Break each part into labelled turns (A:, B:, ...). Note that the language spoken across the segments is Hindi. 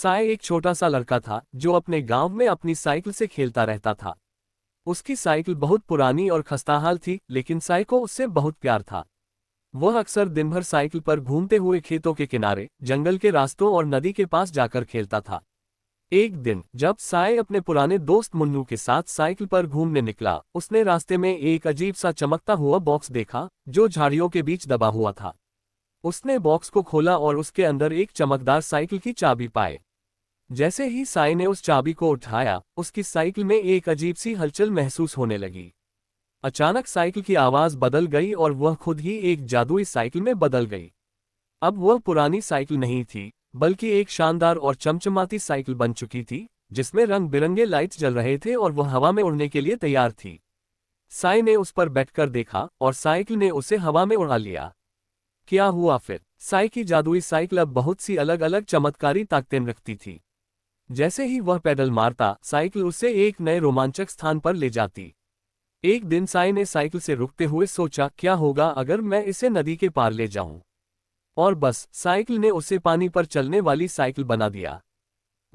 A: साय एक छोटा सा लड़का था जो अपने गांव में अपनी साइकिल से खेलता रहता था। उसकी साइकिल बहुत पुरानी और खस्ताहाल थी, लेकिन साय को उससे बहुत प्यार था। वह अक्सर दिन भर साइकिल पर घूमते हुए खेतों के किनारे, जंगल के रास्तों और नदी के पास जाकर खेलता था। एक दिन जब साय अपने पुराने दोस्त मुन्नू के साथ साइकिल पर घूमने निकला, उसने रास्ते में एक अजीब सा चमकता हुआ बॉक्स देखा जो झाड़ियों के बीच दबा हुआ था। उसने बॉक्स को खोला और उसके अंदर एक चमकदार साइकिल की चाबी पाए। जैसे ही साय ने उस चाबी को उठाया, उसकी साइकिल में एक अजीब सी हलचल महसूस होने लगी। अचानक साइकिल की आवाज बदल गई और वह खुद ही एक जादुई साइकिल में बदल गई। अब वह पुरानी साइकिल नहीं थी, बल्कि एक शानदार और चमचमाती साइकिल बन चुकी थी, जिसमें रंग बिरंगे लाइट्स जल रहे थे और वह हवा में उड़ने के लिए तैयार थी। साय ने उस पर बैठकर देखा और साइकिल ने उसे हवा में उड़ा लिया। क्या हुआ फिर? साय की जादुई साइकिल अब बहुत सी अलग अलग चमत्कारी ताकतें रखती थी। जैसे ही वह पैडल मारता, साइकिल उसे एक नए रोमांचक स्थान पर ले जाती। एक दिन साय ने साइकिल से रुकते हुए सोचा, क्या होगा अगर मैं इसे नदी के पार ले जाऊं? और बस, साइकिल ने उसे पानी पर चलने वाली साइकिल बना दिया।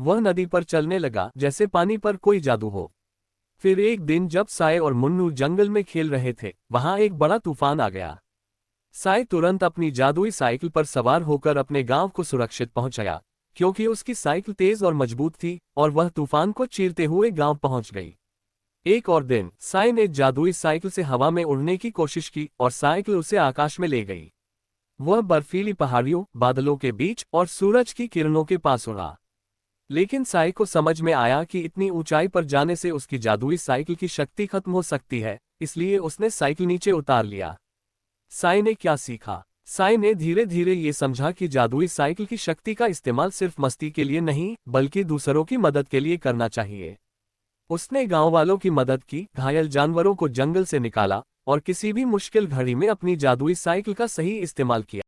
A: वह नदी पर चलने लगा जैसे पानी पर कोई जादू हो। फिर एक दिन जब साय और मुन्नू जंगल में खेल रहे थे, वहां एक बड़ा तूफान आ गया। साय तुरंत अपनी जादुई साइकिल पर सवार होकर अपने गांव को सुरक्षित पहुंचाया, क्योंकि उसकी साइकिल तेज और मजबूत थी और वह तूफान को चीरते हुए गांव पहुंच गई। एक और दिन साय ने जादुई साइकिल से हवा में उड़ने की कोशिश की और साइकिल उसे आकाश में ले गई। वह बर्फीली पहाड़ियों, बादलों के बीच और सूरज की किरणों के पास उड़ा। लेकिन साय को समझ में आया कि इतनी ऊंचाई पर जाने से उसकी जादुई साइकिल की शक्ति खत्म हो सकती है, इसलिए उसने साइकिल नीचे उतार लिया। साय ने क्या सीखा? साय ने धीरे धीरे ये समझा कि जादुई साइकिल की शक्ति का इस्तेमाल सिर्फ मस्ती के लिए नहीं, बल्कि दूसरों की मदद के लिए करना चाहिए। उसने गांव वालों की मदद की, घायल जानवरों को जंगल से निकाला और किसी भी मुश्किल घड़ी में अपनी जादुई साइकिल का सही इस्तेमाल किया।